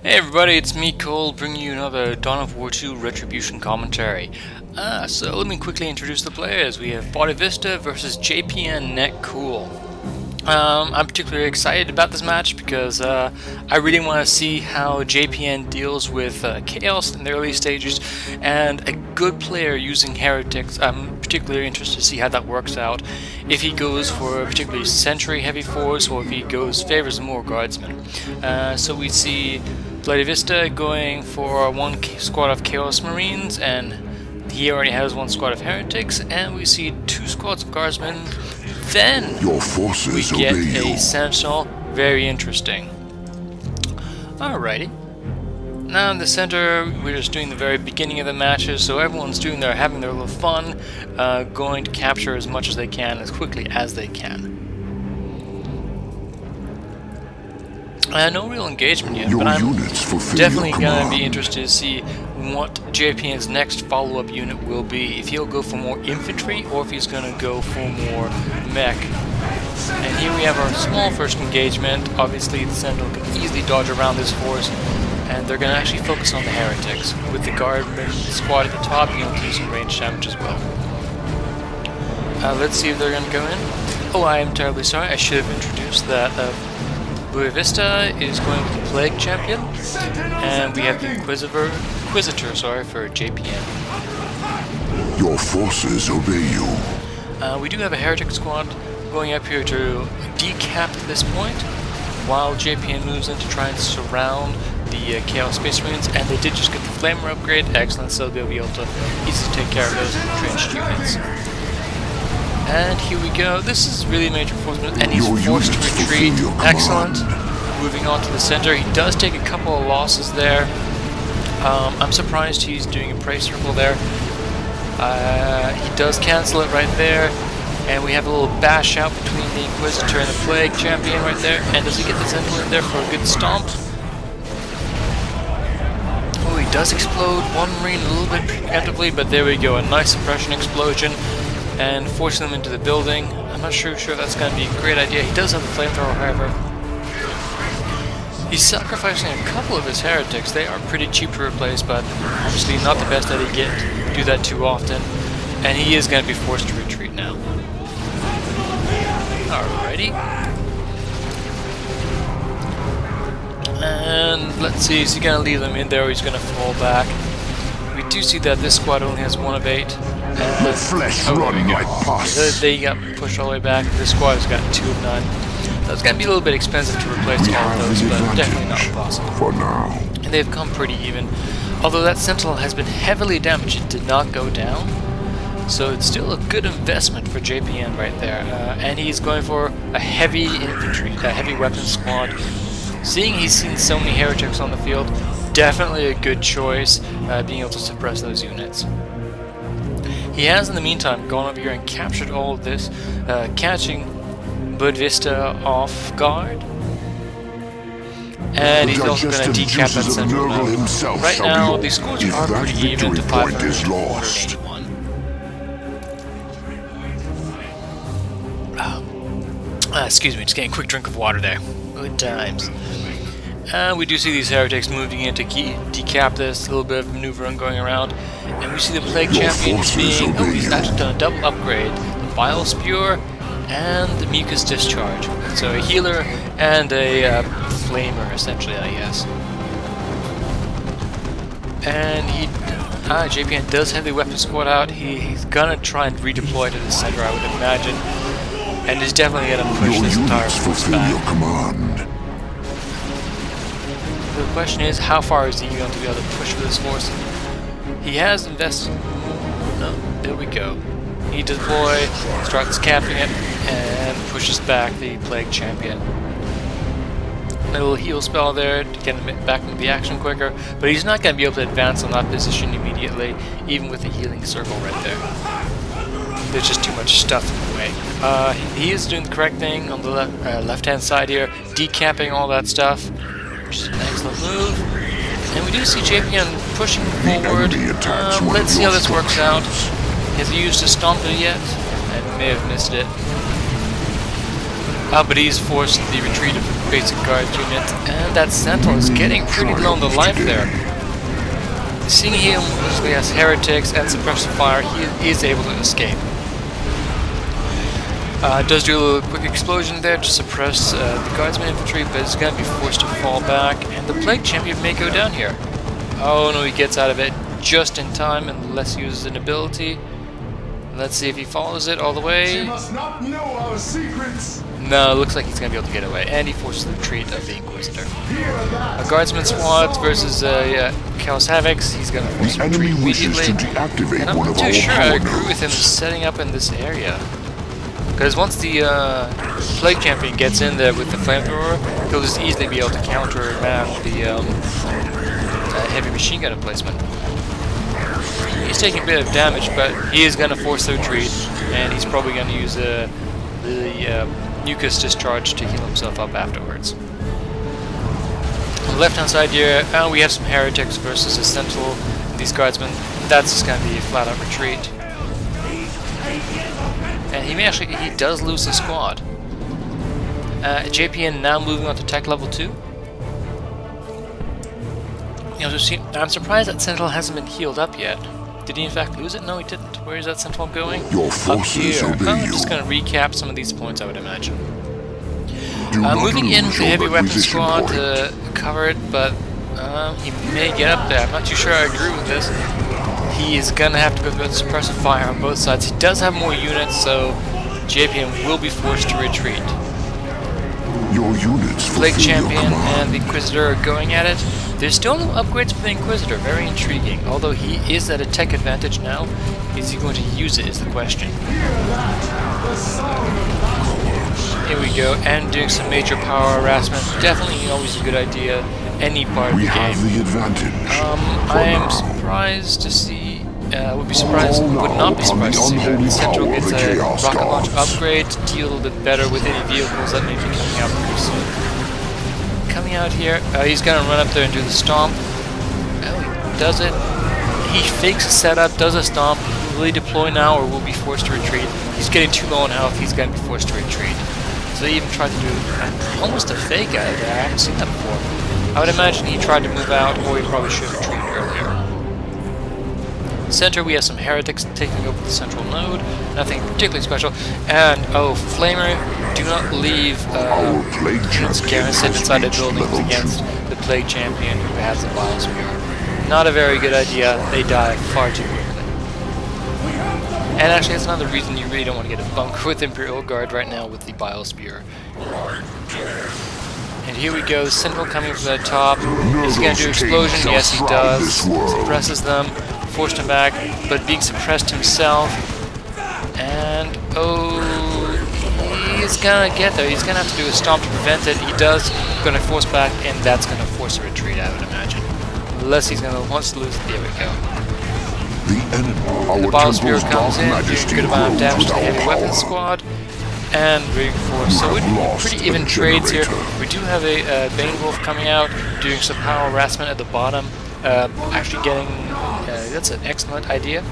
Hey everybody, it's me, Cole, bringing you another Dawn of War 2 Retribution commentary. So let me quickly introduce the players. We have Bodhisattva versus JPNNekocool. I'm particularly excited about this match because I really want to see how JPN deals with Chaos in the early stages and a good player using Heretics. I'm particularly interested to see how that works out. If he goes for a particularly Sentry heavy force or if he favors more Guardsmen. So we see Bodhisattva going for one squad of Chaos Marines, and he already has one squad of Heretics, and we see two squads of Guardsmen. Then your forces we get obey a Sentinel. Very interesting. Alrighty. Now in the center, we're just doing the very beginning of the matches, so everyone's having their little fun, going to capture as much as they can, as quickly as they can. No real engagement yet, but I'm definitely going to be interested to see what JPN's next follow-up unit will be. If he'll go for more infantry, or if he's going to go for more mech. And here we have our small first engagement. Obviously the Sentinel can easily dodge around this force, and they're going to actually focus on the Heretics, with the Guardman squad at the top being able to do some range damage as well. Let's see if they're going to go in. Oh, I am terribly sorry, I should have introduced that Bodhisattva is going with the Plague Champion, and we have the Inquisitor for JPN. Your forces obey you. We do have a Heretic squad going up here to decap this point, while JPN moves in to try and surround the Chaos Space Marines, and they did just get the Flamer upgrade. Excellent, so they'll be able to easily take care of those entrenched units. And here we go. This is really major force, and he's forced to retreat. Excellent. Moving on to the center. He does take a couple of losses there. I'm surprised he's doing a prey circle there. He does cancel it right there. And we have a little bash out between the Inquisitor and the Plague Champion right there. And does he get the Sentinel in there for a good stomp? Oh, he does explode one Marine a little bit preemptively, but there we go. A nice suppression explosion, and forcing them into the building. I'm not sure that's going to be a great idea. He does have the flamethrower, however. He's sacrificing a couple of his Heretics. They are pretty cheap to replace, but obviously not the best that he can do that too often. And he is going to be forced to retreat now. Alrighty. And let's see, is he going to leave them in there or he's going to fall back? We do see that this squad only has 1 of 8. The flesh run like pus. They got pushed all the way back. This squad has got 2 of 9. So it's going to be a little bit expensive to replace all of those, but definitely not impossible. For now. And they've come pretty even. Although that Sentinel has been heavily damaged, it did not go down. So it's still a good investment for JPN right there. And he's going for a heavy infantry, a heavy weapons squad. Seeing he's seen so many Heretics on the field, definitely a good choice, being able to suppress those units. He has, in the meantime, gone over here and captured all of this, catching Bodhisattva off guard. And he's also going to decap that Sentinel. Right now, the scores are pretty even to 581. Excuse me, just getting a quick drink of water there. Good times. We do see these Heretics moving in to decap this, a little bit of maneuvering going around, and we see the Plague Champion being, oh, he's actually done a double upgrade, the Bile Spewer and the Mucus Discharge. So a healer and a flamer, essentially, I guess. And JPN does have the weapon squad out. He's gonna try and redeploy to the center, I would imagine, and he's definitely gonna push this entire force back. The question is, how far is he going to be able to push for this force? He has invested... No, there we go. He deploys, starts capping it, and pushes back the Plague Champion. A little heal spell there to get him back into the action quicker, but he's not going to be able to advance on that position immediately, even with the healing circle right there. There's just too much stuff in the way. He is doing the correct thing on the left-hand side here, decapping all that stuff. Which is an excellent move. And we do see JPN pushing forward. Let's see how this works out. Has he used his Stomper yet? I may have missed it. But he's forced the retreat of the basic guard unit, and that Sentinel is getting pretty low on the life there. Seeing him mostly as heretics and suppressive fire, he is able to escape. Does do a little quick explosion there to suppress the guardsman infantry, but it's going to be forced to fall back, and the Plague Champion may go down here. Oh no, he gets out of it just in time, unless he uses an ability. Let's see if he follows it all the way. She must not know our secrets. No, it looks like he's going to be able to get away, and he forces the retreat of the Inquisitor. A guardsman squad versus Chaos Havocs, he's going to force a retreat immediately. And I'm not too sure I agree with him setting up in this area. Because once the Plague Champion gets in there with the flamethrower, he'll just easily be able to countermand the heavy machine gun emplacement. He's taking a bit of damage, but he is going to force the retreat, and he's probably going to use the mucus discharge to heal himself up afterwards. On the left-hand side here, we have some heretics versus a Sentinel. These guardsmen, that's just going to be a flat-out retreat. And he does lose the squad. JPN now moving on to tech level 2. You know, I'm surprised that Sentinel hasn't been healed up yet. Did he in fact lose it? No, he didn't. Where is that Sentinel going? Your forces up here. I'm just going to recap some of these points, I would imagine. Moving in with the heavy weapon squad to cover it, but he may get up there. I'm not too sure I agree with this. He is going to have to go through the suppressive fire on both sides. He does have more units, so JPN will be forced to retreat. Your units Plague Champion and the Inquisitor are going at it. There's still no upgrades for the Inquisitor, very intriguing. Although he is at a tech advantage now, is he going to use it is the question. Here we go, and doing some major power harassment. Definitely always a good idea, any part of the game. We have the advantage. I am surprised to see, would not be surprised to see that the Central gets a rocket launch upgrade to deal a little bit better with any vehicles that may be coming out pretty soon. Coming out here, he's going to run up there and do the stomp. Oh, he does it. He fakes a setup, does a stomp. Will he deploy now or will be forced to retreat? He's getting too low on health, he's going to be forced to retreat. So he even tried to do almost a fake out of there. I haven't seen that before. I would imagine he tried to move out, or he probably should have retreated earlier. Center, we have some heretics taking over the central node. Nothing particularly special. And, oh, Flamer, do not leave its garrison inside the buildings against the Plague Champion who has the Bile Spear. Not a very good idea. They die far too quickly. And actually, that's another reason you really don't want to get a bunker with Imperial Guard right now with the Bile Spear. And here we go, the Sentinel coming from the top. Is he going to do explosion? Yes, he does. Suppresses them, forced him back, but being suppressed himself. And, oh, he's going to get there. He's going to have to do a stomp to prevent it. He does, going to force back, and that's going to force a retreat, I would imagine. Unless he's going to wants to lose it. There we go. The Bile Spear comes in, doing a good amount of damage to the heavy weapons squad. And reinforced. So we're doing pretty even trades here. We do have a Bane Wolf coming out, doing some power harassment at the bottom. Actually getting... that's an excellent idea.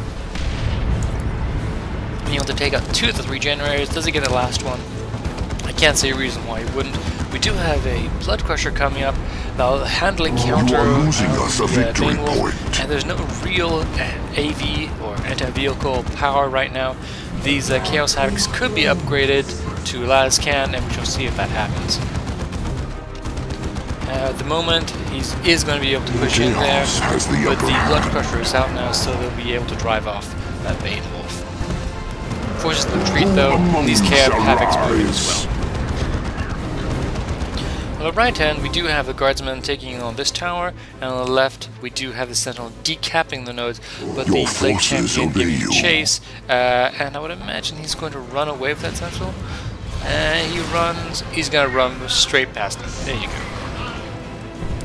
Being able to take out 2 of the 3 generators. Does he get the last one? I can't see a reason why he wouldn't. We do have a Blood Crusher coming up. Now, handling counter the Bane Wolf. And there's no real AV or anti-vehicle power right now. These Chaos Havocs could be upgraded to Lascan, and we shall see if that happens. At the moment, he is going to be able to push in there, but the Blood Crusher is out now, so they'll be able to drive off that Bane Wolf. Forces the retreat, though, and these Chaos Havocs moving as well. On the right hand, we do have the Guardsman taking on this tower, and on the left, we do have the Sentinel decapping the nodes, but the Plague Champion giving chase, and I would imagine he's going to run away with that Sentinel. He's going to run straight past him. There you go.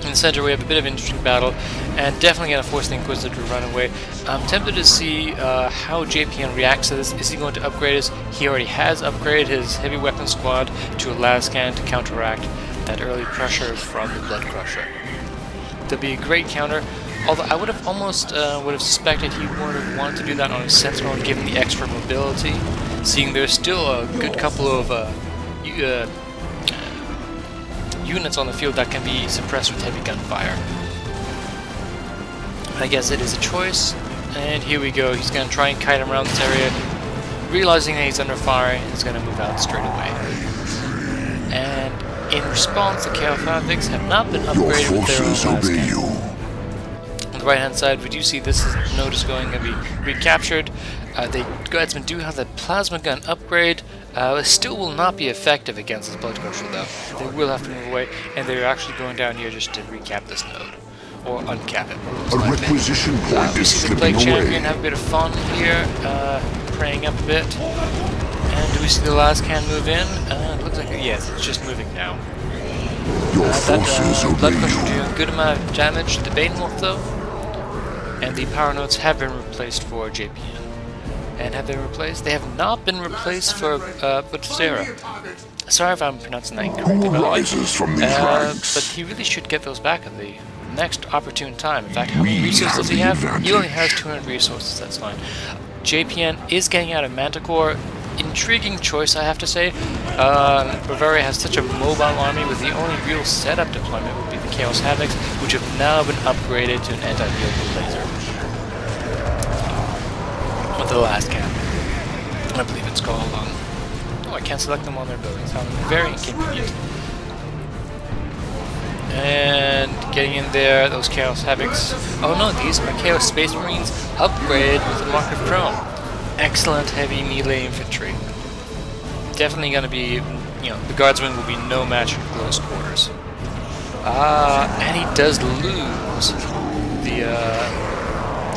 In the center, we have a bit of an interesting battle, and definitely going to force the Inquisitor to run away. I'm tempted to see how JPN reacts to this. Is he going to upgrade his? He already has upgraded his heavy weapon squad to a Lascan to counteract that early pressure from the Blood Crusher. That'd be a great counter, although I would have almost would have suspected he would have wanted to do that on his Sentinel given the extra mobility, seeing there's still a good couple of units on the field that can be suppressed with heavy gunfire. I guess it is a choice, and here we go. He's going to try and kite him around this area, realizing that he's under fire, and he's going to move out straight away. And in response, the Chaos Havocs have not been upgraded with their own last cannon. On the right hand side, we do see this node is going to be recaptured. The Guardsmen do have the plasma gun upgrade. It still will not be effective against this blood crusher though. They will have to move away, and they're actually going down here just to recap this node. Or uncap it. A requisition point is see the slipping Plague Champion away. have a bit of fun here, praying up a bit. And do we see the last can move in? It looks like, yes, it's just moving now. Your forces Blood obey crusher you. doing a good amount of damage to the Bane Wolf though. And the power nodes have been replaced for JPN. And have they replaced? They have not been replaced for Bodhisattva. Sorry if I'm pronouncing that incorrectly, Who by the way. rises from these ranks? But he really should get those back at the next opportune time. In fact, how many We resources does he have have? the He only has advantage. 200 resources, that's fine. JPN is getting out of Manticore. Intriguing choice, I have to say. Bavaria has such a mobile army, with the only real setup deployment would be the Chaos Havocs, which have now been upgraded to an anti-vehicle laser. With the last cap. I believe it's called. Oh, I can't select them on their buildings. How very inconvenient. And getting in there, those Chaos Havocs. Oh no, these are Chaos Space Marines upgraded with a Mark of Drone. Excellent heavy melee infantry. Definitely going to be, you know, the Guardsmen will be no match in close quarters. And he does lose the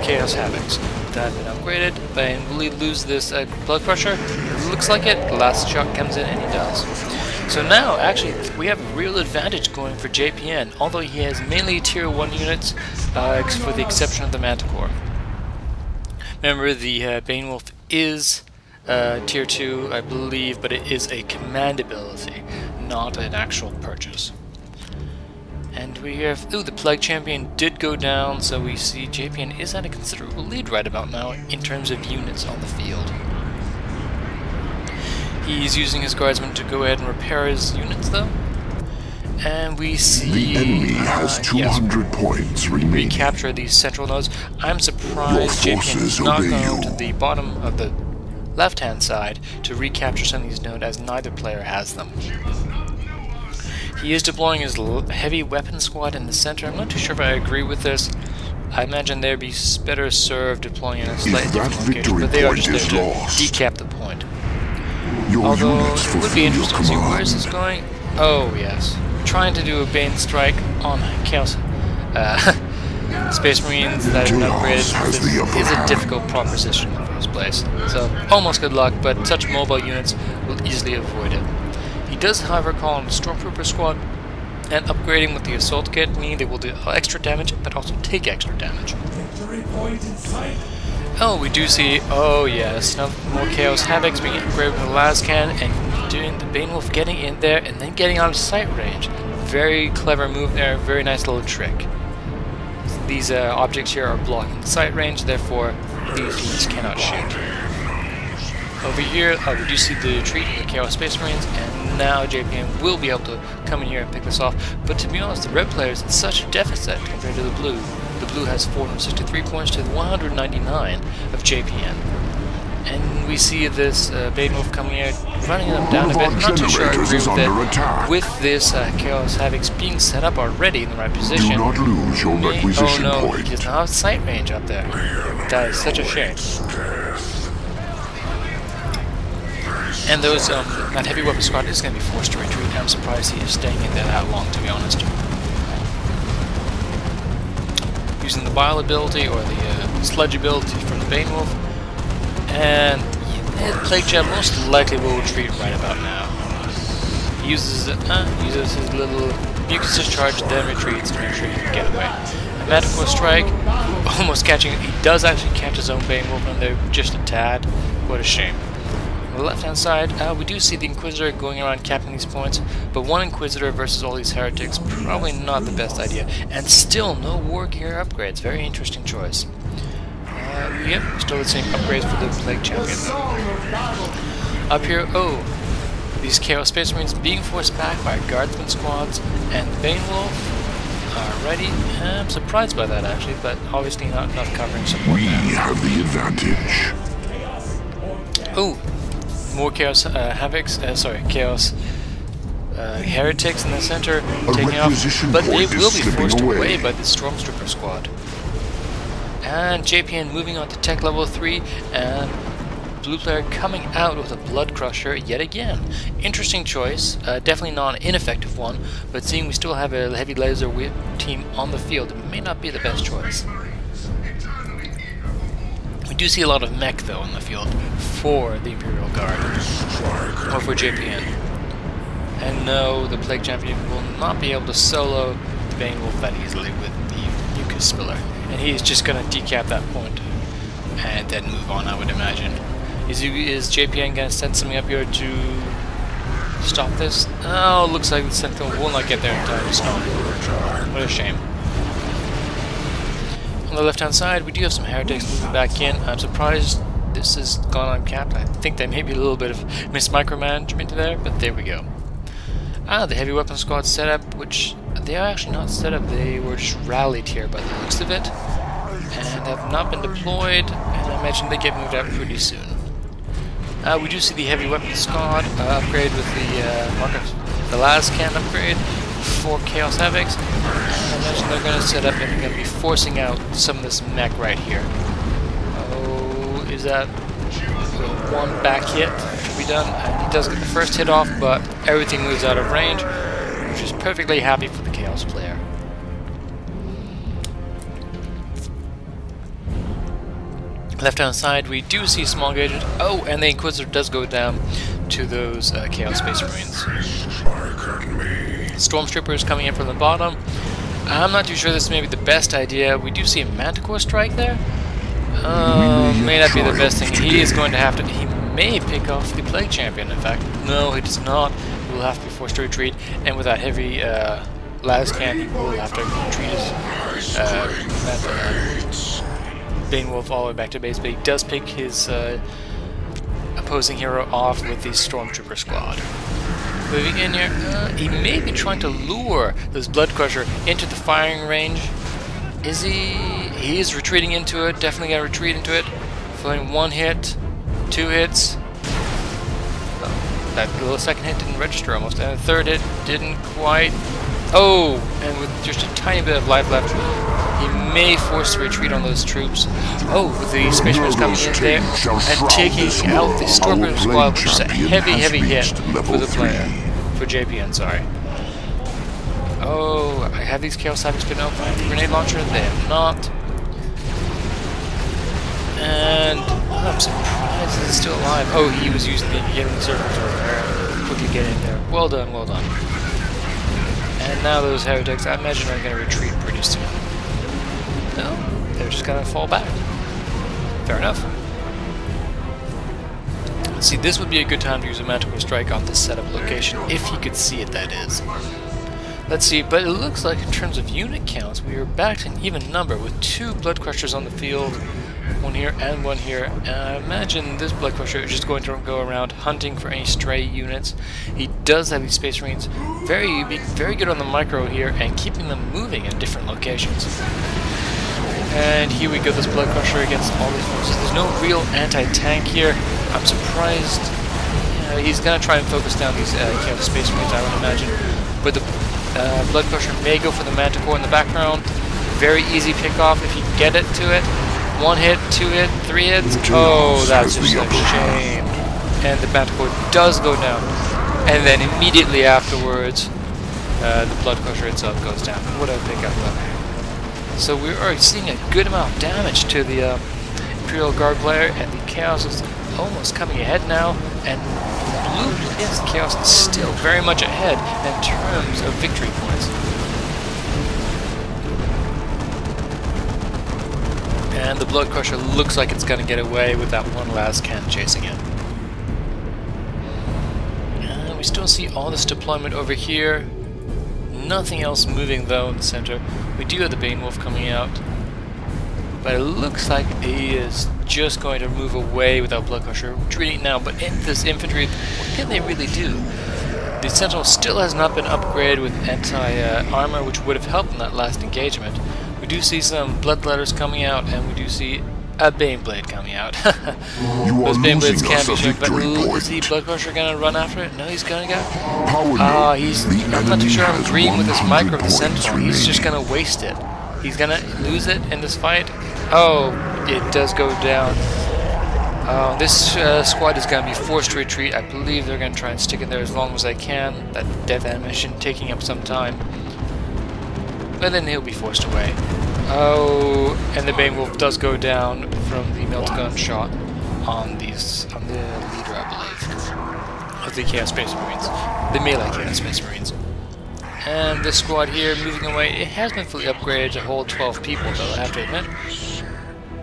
Chaos Havocs. That have been upgraded, and will he lose this Blood Crusher? Looks like it. The last shot comes in, and he does. So now, actually, we have a real advantage going for JPN, although he has mainly Tier 1 units, for the exception of the Manticore. Remember, the Bane Wolf is Tier 2, I believe, but it is a command ability, not an actual purchase. And we have... Ooh, the Plague Champion did go down, so we see JPN is at a considerable lead right about now in terms of units on the field. He's using his Guardsmen to go ahead and repair his units, though. And we see... The enemy has 200 points remaining. Recapture these central nodes. I'm surprised Your JPN is forces not obey going you. to the bottom of the left-hand side to recapture some of these nodes, as neither player has them. He is deploying his heavy weapon squad in the center. I'm not too sure if I agree with this. I imagine they'd be better served deploying in a slightly different location, but they are just there to decap the point. Your Although units it would fulfill be your interesting to see where is command. this going. Oh yes, trying to do a Bane strike on Chaos Space Marines that have been Chaos upgraded. has This the upper is a hand. difficult proposition in the first place. So almost good luck, but such mobile units will easily avoid it. He does, however, call on the Stormtrooper squad, and upgrading with the assault kit mean they will do extra damage, but also take extra damage. Oh, we do see, oh yes, now more Chaos Havocs being upgraded with the last can, and doing the Bane Wolf getting in there and then getting out of sight range. Very clever move there, very nice little trick. These objects here are blocking sight range, therefore these units cannot shoot. Over here, we do see the retreat of the Chaos Space Marines, and now JPN will be able to come in here and pick this off. But to be honest, the red players in such a deficit compared to the blue. The blue has 463 points to 199 of JPN. And we see this Bane Wolf coming here, running them down a bit. I'm not too sure I agree with it. With this Chaos Havocs being set up already in the right position. Do not lose your requisition oh no, point. he does not have sight range up there. That is such a shame. And those, that heavy weapon squad is going to be forced to retreat. I'm surprised he is staying in there that long, to be honest. Using the Bile ability, or the Sludge ability from the Bane Wolf. And the Plague Jab most likely will retreat right about now. He uses his little mucus discharge, then retreats to make sure he can get away. A Manticore Strike, almost catching it. He does actually catch his own Bane Wolf in there, just a tad. What a shame. On the left-hand side, we do see the Inquisitor going around capping these points, but one Inquisitor versus all these heretics, probably not the best idea. And still, no War Gear upgrades. Very interesting choice. Yep, still the same upgrades for the Plague Champion. Up here, oh, These Chaos Space Marines being forced back by Guardsman squads, and Bane Wolf are ready. I'm surprised by that actually, but obviously not enough covering support. We have the advantage. Oh, more Chaos Chaos Heretics in the center taking off, but they will be forced away by the Stormtrooper squad. And JPN moving on to tech level 3, and blue player coming out with a Blood Crusher yet again. Interesting choice, definitely not an ineffective one, but seeing we still have a heavy laser whip team on the field, it may not be the best choice. We do see a lot of mech though in the field for the Imperial Guard, or for JPN. And no, the Plague Champion will not be able to solo the Bane Wolf that easily with the Mucus Spiller. And he's just going to decap that point and then move on, I would imagine. Is JPN going to send something up here to stop this? Oh, looks like the Sentinel will not get there in time to stop. What a shame. On the left-hand side, we do have some Heretics moving back in. I'm surprised this has gone uncapped. I think there may be a little bit of micromanagement there, but there we go. The heavy weapon squad setup, which they are actually not set up, they were just rallied here by the looks of it, and have not been deployed, and I imagine they get moved out pretty soon. We do see the heavy weapon squad upgrade with the last can upgrade for Chaos Havocs, and I imagine they're going to set up and they're going to be forcing out some of this mech right here. Oh, is that one back hit to be done? He does get the first hit off, but everything moves out of range, which is perfectly happy for the Chaos player. Left hand side, we do see small gauges. Oh, and the Inquisitor does go down to those Chaos Space Marines. Stormtroopers coming in from the bottom. I'm not too sure this may be the best idea. We do see a Manticore strike there. May not be the best thing. He is going to have to... He may pick off the Plague Champion, in fact. No, he does not. He will have to be forced to retreat, and with that heavy lascan, he will have to retreat his Bane Wolf all the way back to base, but he does pick his opposing hero off with the Stormtrooper squad. Moving in here, he may be trying to lure this Blood Crusher into the firing range. Is he? He is retreating into it, definitely going to retreat into it. Feeling one hit, two hits. Oh, that little second hit didn't register almost, and the third hit didn't quite. Oh, and with just a tiny bit of life left, he may force a retreat on those troops. Oh, the Space Marines coming in there and taking out the Stormtrooper squad, which is a heavy hit for the player. For JPN, sorry. Oh, I have these Chaos Havocs been open with the grenade launcher? They have not. And I'm surprised he's still alive. Oh, he was using the healing circles over there. Quickly get in there. Well done, well done. And now those heretics, I imagine, are going to retreat pretty soon. No, they're just going to fall back. Fair enough. Let's see, this would be a good time to use a Manticore Strike on this setup location, if he could see it, that is. Let's see, but it looks like in terms of unit counts, we are back to an even number with 2 Blood Crushers on the field, one here and one here. And I imagine this Blood Crusher is just going to go around hunting for any stray units. He does have these Space Marines very good on the micro here and keeping them moving in different locations. And here we go, this Blood Crusher against all these forces. There's no real anti-tank here. I'm surprised. He's going to try and focus down these Chaos Space Marines, I would imagine. But the Blood Crusher may go for the Manticore in the background. Very easy pick-off if you can get it to it. 1 hit, 2 hit, 3 hits. Oh, that's just a shame. And the Manticore does go down. And then immediately afterwards, the Blood Crusher itself goes down. What a pick-up though. So we are seeing a good amount of damage to the Imperial Guard player, and the Chaos is almost coming ahead now, and blue against Chaos is still very much ahead in terms of victory points. And the Blood Crusher looks like it's going to get away with that one last can chasing it. And we still see all this deployment over here. Nothing else moving though in the center. We do have the Bane Wolf coming out. but it looks like he is just going to move away without Blood Crusher retreating now. But in this infantry, what can they really do? The Sentinel still has not been upgraded with anti-armor, which would have helped in that last engagement. We do see some Bloodletters coming out, and we do see a Baneblade coming out. Those Baneblades can be shown, but is the Blood Crusher going to run after it? No, he's going to go. I'm not too sure I'm agreeing with this micro of the Sentinel. He's just going to waste it. He's going to lose it in this fight. Oh, it does go down. This squad is going to be forced to retreat. I believe they're going to try and stick in there as long as they can. That death animation taking up some time. But then he'll be forced away. Oh, and the Bane Wolf does go down from the melt gun shot on the leader, I believe, of the Chaos Space Marines, the melee Chaos Space Marines. And this squad here moving away, it has been fully upgraded to hold 12 people, though I have to admit.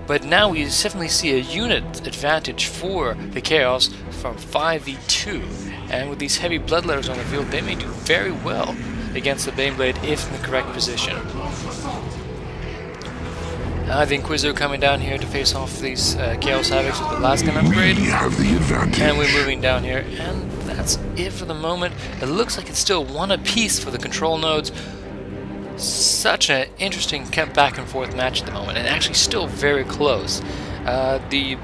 But now we definitely see a unit advantage for the Chaos from 5v2, and with these heavy Bloodletters on the field, they may do very well against the Baneblade if in the correct position. The Inquisitor coming down here to face off these Chaos Havocs with the last gun upgrade. And we're moving down here, and that's it for the moment. It looks like it's still one apiece for the control nodes. Such an interesting back and forth match at the moment, and actually still very close. The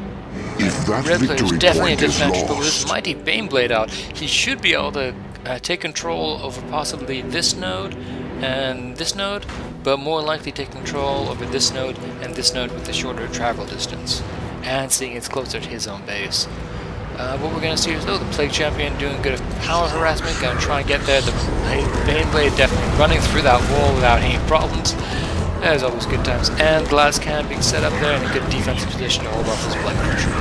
red player is definitely a disadvantage, but with this mighty Baneblade out, he should be able to take control over possibly this node and this node, but more likely take control over this node and this node with the shorter travel distance, and seeing it's closer to his own base. What we're going to see is, the Plague Champion doing good power harassment, going to try and get there. The Baneblade definitely running through that wall without any problems. There's always good times. And Glass Cannon being set up there in a good defensive position to hold off his Blood Crusher.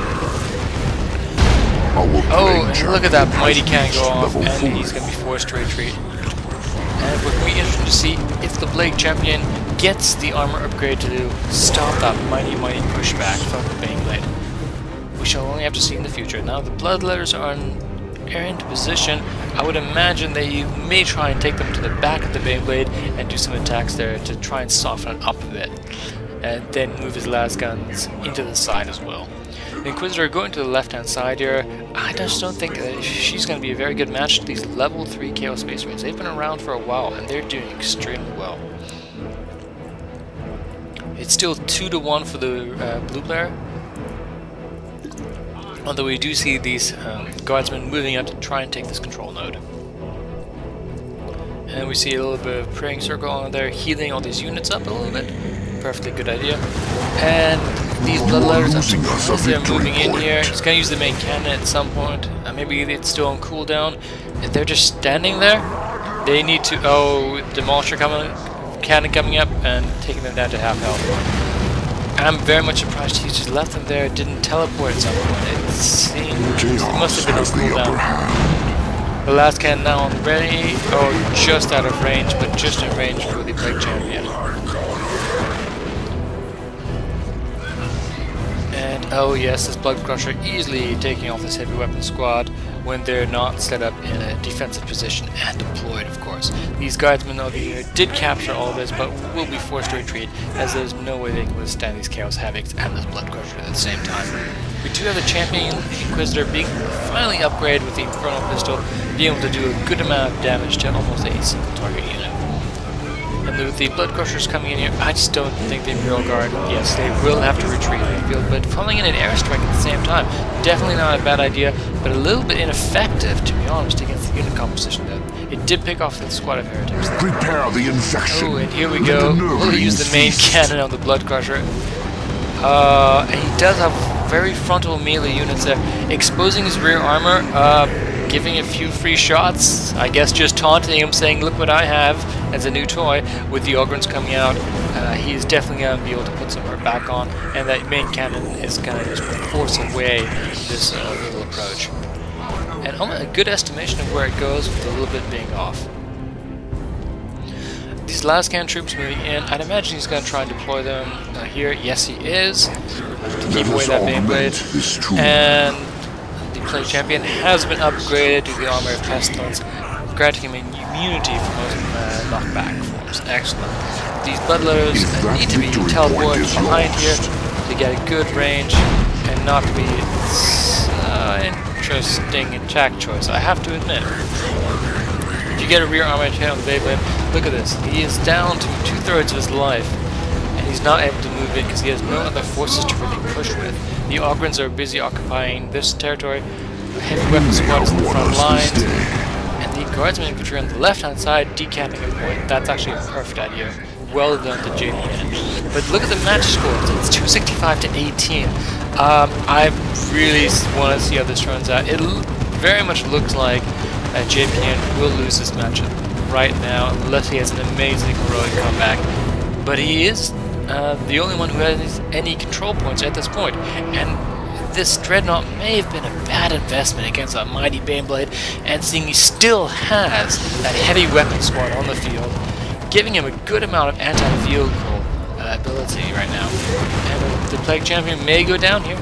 Oh, and look at that mighty cannon go off, and he's going to be forced to retreat. And we're going to be interested to see if the Plague Champion gets the armor upgrade to stop that mighty pushback from the Baneblade. We shall only have to see in the future. Now the Bloodletters are in errant position. I would imagine that you may try and take them to the back of the Baneblade and do some attacks there to try and soften it up a bit. And then move his last guns into the side as well. The Inquisitor going to the left-hand side here. I just don't think that she's going to be a very good match to these level 3 Chaos Space Marines. They've been around for a while, and they're doing extremely well. It's still 2-1 for the blue player. Although we do see these guardsmen moving up to try and take this control node. And we see a little bit of praying circle on there, healing all these units up a little bit. Perfectly good idea. And these Bloodletters, as they're moving in here, he's going to use the main cannon at some point. Maybe it's still on cooldown. If they're just standing there, they need to... Oh, Demolisher cannon coming up and taking them down to half health. I'm very much surprised he just left them there, didn't teleport at some point. It seems it must have been on cooldown. The last cannon now on the ready. Oh, just out of range, but just in range for the Plague Champion. And oh yes, this Blood Crusher easily taking off this heavy weapon squad when they're not set up in a defensive position and deployed, of course. These guardsmen over here did capture all of this, but will be forced to retreat, as there's no way they can withstand these Chaos Havocs and this Blood Crusher at the same time. We do have the Champion Inquisitor being finally upgraded with the Infernal Pistol, being able to do a good amount of damage to almost any single target unit. And with the Blood Crushers coming in here, I just don't think they real guard. Yes, they will have to retreat in the field, but falling in an airstrike at the same time, definitely not a bad idea, but a little bit ineffective, to be honest, against the unit composition though. It did pick off the squad of heretics. Prepare the infection. Oh, and here we go. We'll use the main cannon on the Blood Crusher. And he does have very frontal melee units there, exposing his rear armor, giving a few free shots, I guess just taunting him, saying, look what I have as a new toy. With the Ogrins coming out, he's definitely going to be able to put some hurt back on, and that main cannon is going to just force away this little approach. And a good estimation of where it goes with a little bit being off. These last can troops moving in, I'd imagine he's going to try and deploy them here. Yes, he is, to keep away that Baneblade. And the Plague Champion has been upgraded to the Armor of Pestilence, granting him immunity for most knockback forms. Excellent. these Bloodletters need to be teleported behind here to get a good range and not to be interesting attack choice, I have to admit. If you get a rear armor attack on the Beyblade, look at this. He is down to 2/3 of his life, and he's not able to move in because he has no other forces to really push with. The Ogrins are busy occupying this territory. A heavy weapon squad is in the front lines, and the Guardsman infantry on the left-hand side decapping a point. That's actually a perfect idea. Well done to JPN. But look at the match scores. It's 265 to 18. I really want to see how this turns out. It very much looks like JPN will lose this matchup right now, unless he has an amazing heroic comeback. But he is the only one who has any control points at this point. And this Dreadnought may have been a bad investment against a mighty Baneblade, and seeing he still has that heavy weapon squad on the field, giving him a good amount of anti-vehicle ability right now. And the Plague Champion may go down here.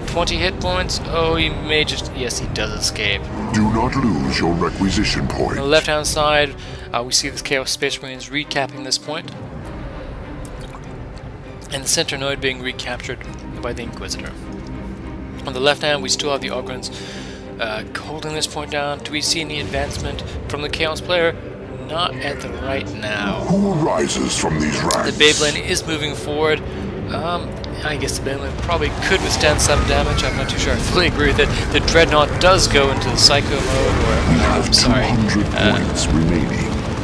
20 hit points. Oh, he may just... Yes, he does escape. Do not lose your requisition point. On the left-hand side, we see the Chaos Space Marines recapping this point, and the center node being recaptured by the Inquisitor. On the left hand, we still have the Ogrins holding this point down. Do we see any advancement from the Chaos player? Not at the right now. Who arises from these ranks? The Beyblade is moving forward. I guess the Beyblade probably could withstand some damage. I'm not too sure. I fully agree that the Dreadnought does go into the Psycho mode, or I'm sorry,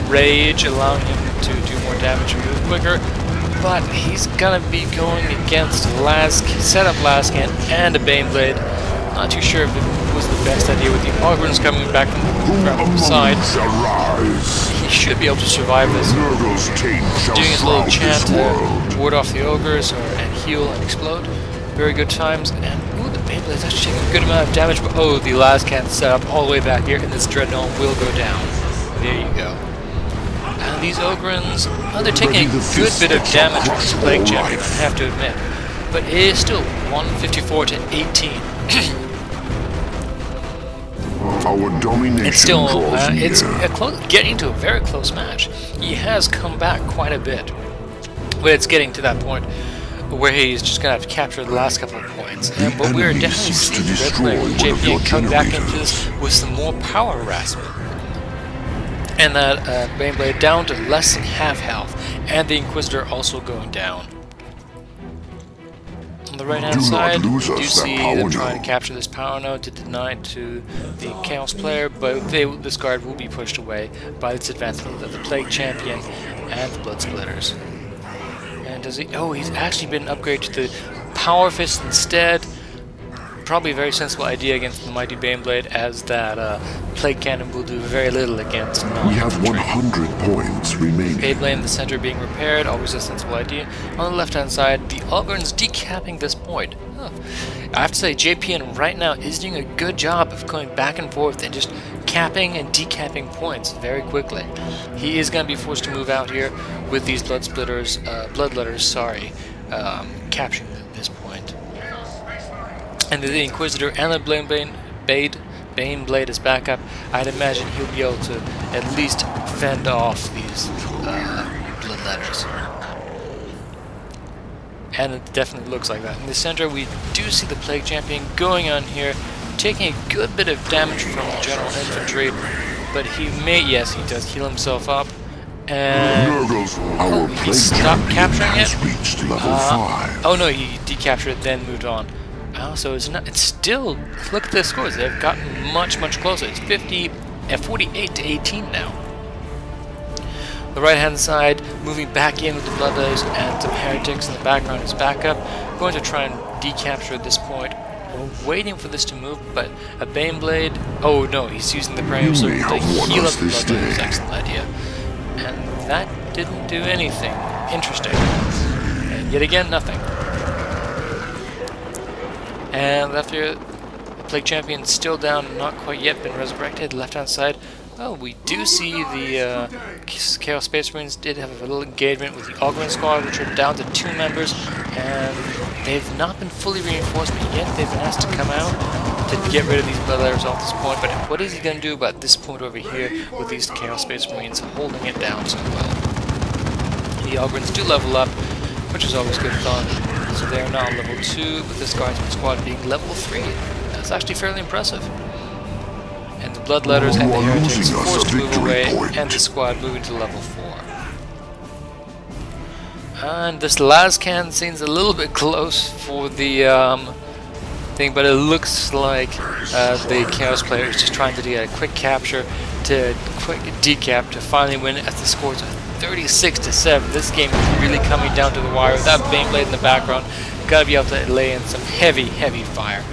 Rage, allowing him to do more damage and move quicker. But he's gonna be going against setup Lascan and a Baneblade. Not too sure if it was the best idea with the Ogrins coming back from the side. He should be able to survive this. Doing his little chant to ward off the ogres and heal and explode. Very good times. And ooh, the Beyblade is actually taking a good amount of damage. But oh, the Lascan set up all the way back here, and this Dreadnought will go down. There you go. And these Ogrins, they're taking a good bit of damage from this Plague Champion, I have to admit. But it is still 154 to 18. Our domination it's still, draws it's getting to a very close match. He has come back quite a bit, but it's getting to that point where he's just going to have to capture the last couple of points. But we're definitely seeing the Red Player JPN come back into this with some more power harassment. And that Baneblade down to less than half health, and the Inquisitor also going down. On the right hand side, we do see them trying to capture this power node to deny it to the Chaos player, but this guard will be pushed away by its advancement of the Plague Champion and the Blood Splitters. And does he? Oh, he's actually been upgraded to the Power Fist instead. Probably a very sensible idea against the mighty Baneblade, as that Plague Cannon will do very little against non-infantry. We have 100 points remaining. Beyblade in the center being repaired, always a sensible idea. On the left-hand side, the Ogrins decapping this point. Oh. I have to say, JPN right now is doing a good job of going back and forth and just capping and decapping points very quickly. He is going to be forced to move out here with these Bloodletters, capturing this point. And the Inquisitor and the Baneblade is back up. I'd imagine he'll be able to at least fend off these Bloodletters. And it definitely looks like that. In the center, we do see the Plague Champion going on here, taking a good bit of damage from the General Infantry, but he may, yes, he does heal himself up. And he stopped capturing it. Oh no, he decaptured it, then moved on. So it's still, look at the scores, they've gotten much closer. It's 48 to 18 now. The right hand side moving back in with the Bloodletters and some heretics in the background is back up, going to try and decapture at this point. We're waiting for this to move, but a Baneblade, oh no, he's using the Perennial Circle to heal up the Bloodletters. Excellent idea. And that didn't do anything. Interesting. And yet again, nothing. And left here, the Plague Champion still down, not quite yet been resurrected. Left hand side, oh, we do see the Chaos Space Marines did have a little engagement with the Ogren Squad, which are down to 2 members, and they've not been fully reinforced, but yet they've been asked to come out to get rid of these Bloodletters off this point. But what is he going to do about this point over here with these Chaos Space Marines holding it down so well? the Ogrins do level up, which is always good fun. So they are now on level 2, with this guardsman squad being level 3. That's actually fairly impressive. And the Bloodletters and the Heretics forced to move away, and the squad moving to level 4. And this last can seems a little bit close for the thing, but it looks like the Chaos player is just trying to do a quick capture, to quick decap, to finally win at the scores of 36-7. This game is really coming down to the wire. With that Baneblade in the background, gotta be able to lay in some heavy fire.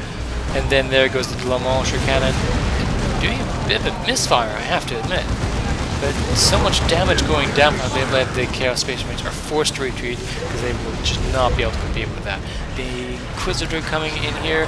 And then there goes the Lamanche cannon, doing a bit of a misfire, I have to admit. But so much damage going down on Baneblade, the Chaos Space Marines are forced to retreat because they will just not be able to compete with that. The Inquisitor coming in here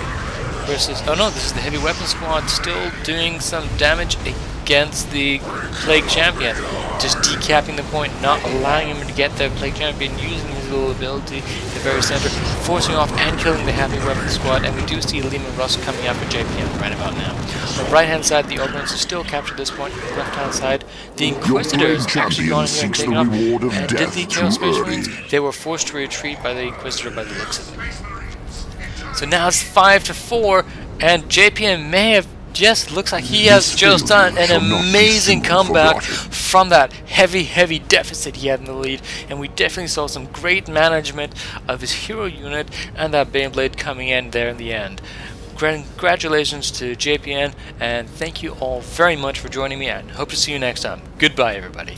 versus... oh no, this is the Heavy Weapon Squad still doing some damage against the Plague Champion. Just decapping the point, not allowing him to get the Plague Champion, using his little ability in the very center, forcing off and killing the Heavy Weapon Squad, and we do see Lehman Russ coming up for JPN right about now. On the right hand side, the Ogrins are still captured this point. On the left hand side, the Inquisitors actually gone in here and taken up, and did the Chaos Space Marines, they were forced to retreat by the Inquisitor by the looks of it. So now it's 5-4, and JPN may have just looks like he has just done an amazing comeback from that heavy deficit he had in the lead, and we definitely saw some great management of his hero unit and that Baneblade coming in there in the end. Congratulations to JPN, and thank you all very much for joining me, and hope to see you next time. Goodbye, everybody.